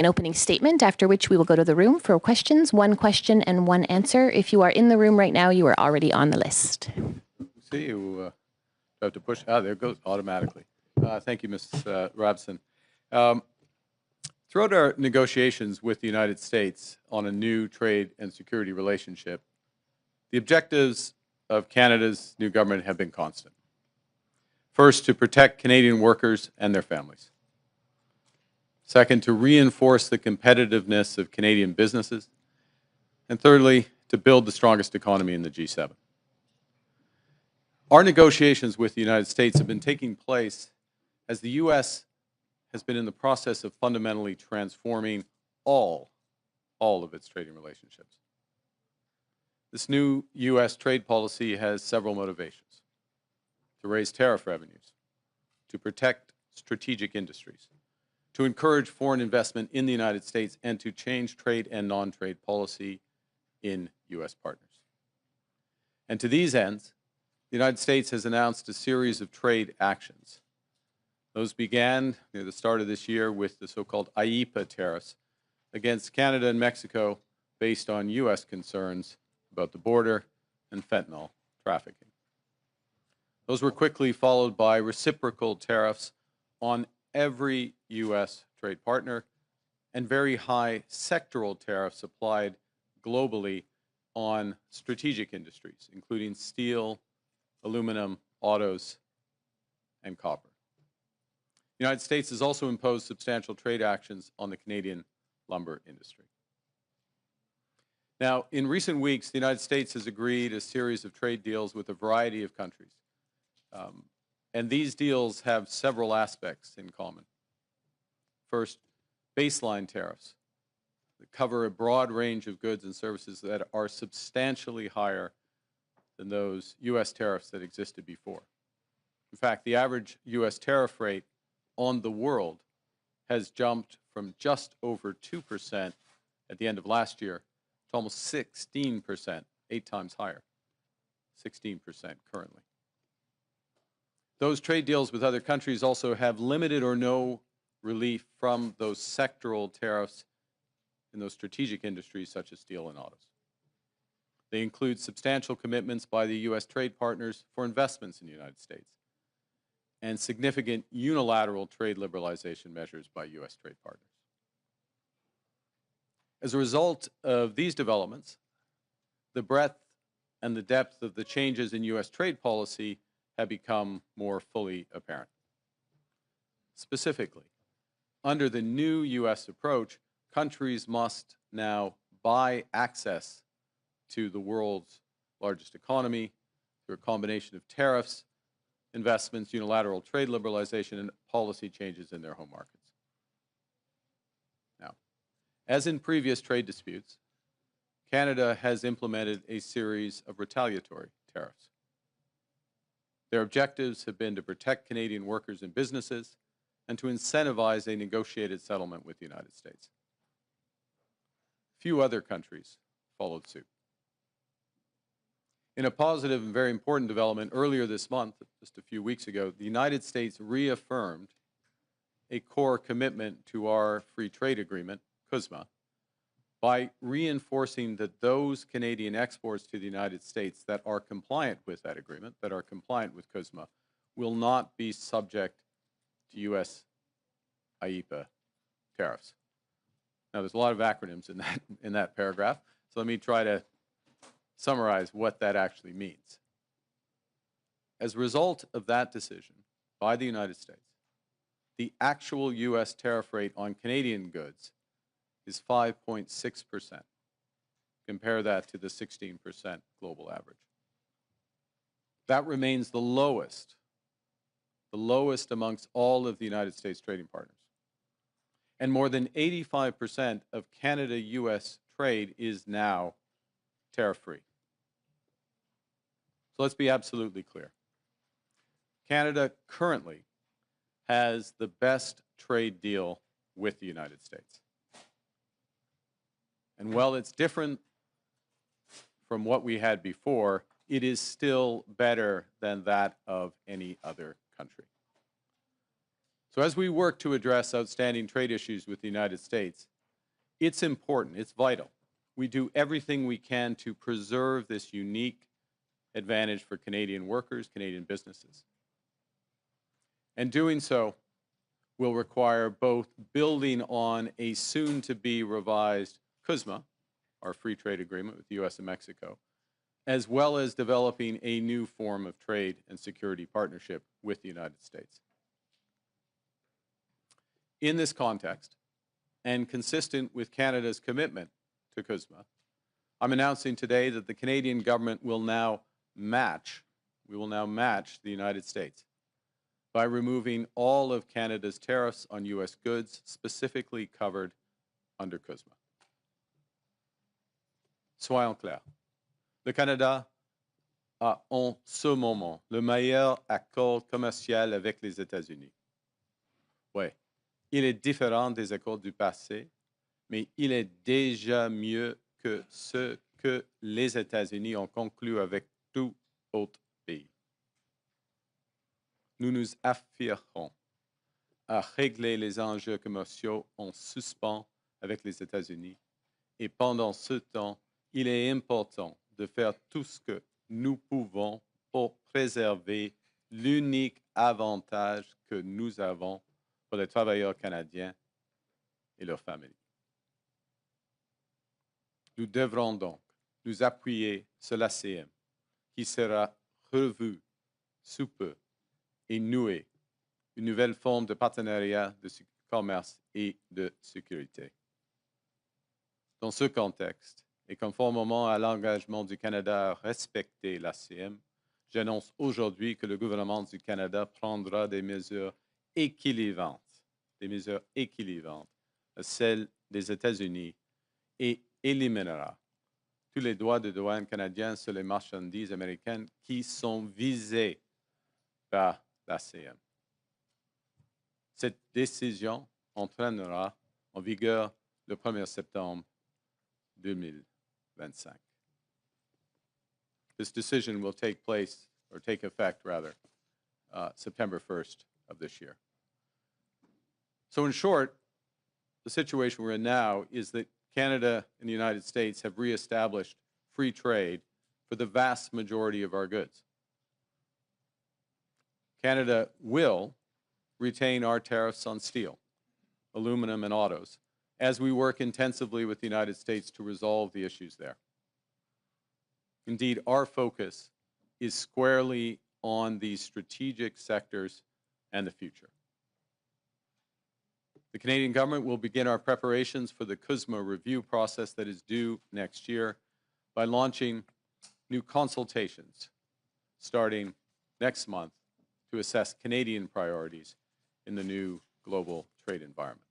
an opening statement, after which we will go to the room for questions. One question and one answer. If you are in the room right now, you are already on the list. See you have to push. There it goes automatically. Thank you, Ms. Robson. Throughout our negotiations with the United States on a new trade and security relationship, the objectives of Canada's new government have been constant. First, to protect Canadian workers and their families. Second, to reinforce the competitiveness of Canadian businesses. And thirdly, to build the strongest economy in the G7. Our negotiations with the United States have been taking place as the U.S. has been in the process of fundamentally transforming all of its trading relationships. This new U.S. trade policy has several motivations: to raise tariff revenues, to protect strategic industries, to encourage foreign investment in the United States, and to change trade and non-trade policy in U.S. partners. And to these ends, the United States has announced a series of trade actions. Those began near the start of this year with the so-called IEEPA tariffs against Canada and Mexico based on U.S. concerns about the border and fentanyl trafficking. Those were quickly followed by reciprocal tariffs on every U.S. trade partner and very high sectoral tariffs applied globally on strategic industries, including steel, aluminum, autos, and copper. The United States has also imposed substantial trade actions on the Canadian lumber industry. Now, in recent weeks, the United States has agreed a series of trade deals with a variety of countries. And these deals have several aspects in common. First, baseline tariffs that cover a broad range of goods and services that are substantially higher than those U.S. tariffs that existed before. In fact, the average U.S. tariff rate on the world has jumped from just over 2% at the end of last year to almost 16%, 8 times higher, 16% currently. Those trade deals with other countries also have limited or no relief from those sectoral tariffs in those strategic industries such as steel and autos. They include substantial commitments by the U.S. trade partners for investments in the United States and significant unilateral trade liberalization measures by U.S. trade partners. As a result of these developments, the breadth and the depth of the changes in U.S. trade policy have become more fully apparent. Specifically, under the new U.S. approach, countries must now buy access to the world's largest economy through a combination of tariffs, investments, unilateral trade liberalization, and policy changes in their home markets. Now, as in previous trade disputes, Canada has implemented a series of retaliatory tariffs. Their objectives have been to protect Canadian workers and businesses and to incentivize a negotiated settlement with the United States. Few other countries followed suit. In a positive and very important development earlier this month, just a few weeks ago, the United States reaffirmed a core commitment to our free trade agreement, CUSMA, by reinforcing that those Canadian exports to the United States that are compliant with that agreement, that are compliant with CUSMA, will not be subject to U.S. IEEPA tariffs. Now, there's a lot of acronyms in that paragraph, so let me try to summarize what that actually means. As a result of that decision by the United States, the actual U.S. tariff rate on Canadian goods is 5.6%. Compare that to the 16% global average. That remains the lowest amongst all of the United States trading partners. And more than 85% of Canada-U.S. trade is now tariff-free. So let's be absolutely clear. Canada currently has the best trade deal with the United States. And while it's different from what we had before, it is still better than that of any other country. So as we work to address outstanding trade issues with the United States, It's important, it's vital. We do everything we can to preserve this unique advantage for Canadian workers, Canadian businesses. And doing so will require both building on a soon-to-be revised CUSMA, our free trade agreement with the U.S. and Mexico, as well as developing a new form of trade and security partnership with the United States. In this context, and consistent with Canada's commitment to CUSMA, I'm announcing today that the Canadian government will now match the United States by removing all of Canada's tariffs on U.S. goods specifically covered under CUSMA. Soyons clairs, le Canada a en ce moment le meilleur accord commercial avec les États-Unis. Oui, il est différent des accords du passé, mais il est déjà mieux que ce que les États-Unis ont conclu avec tout autre pays. Nous nous affirmons à régler les enjeux commerciaux en suspens avec les États-Unis et pendant ce temps, il est important de faire tout ce que nous pouvons pour préserver l'unique avantage que nous avons pour les travailleurs canadiens et leurs familles. Nous devrons donc nous appuyer sur l'ACM, qui sera revu sous peu et nouer une nouvelle forme de partenariat de commerce et de sécurité. Dans ce contexte, et conformément à l'engagement du Canada à respecter l'ACM, j'annonce aujourd'hui que le gouvernement du Canada prendra des mesures équilibrantes à celles des États-Unis et éliminera tous les droits de douane canadiens sur les marchandises américaines qui sont visées par l'ACM. Cette décision entraînera en vigueur le 1er septembre 2025. This decision will take effect, September 1st of this year. So in short, the situation we're in now is that Canada and the United States have reestablished free trade for the vast majority of our goods. Canada will retain our tariffs on steel, aluminum, and autos as we work intensively with the United States to resolve the issues there. Indeed, our focus is squarely on these strategic sectors and the future. The Canadian government will begin our preparations for the CUSMA review process that is due next year by launching new consultations starting next month to assess Canadian priorities in the new global trade environment.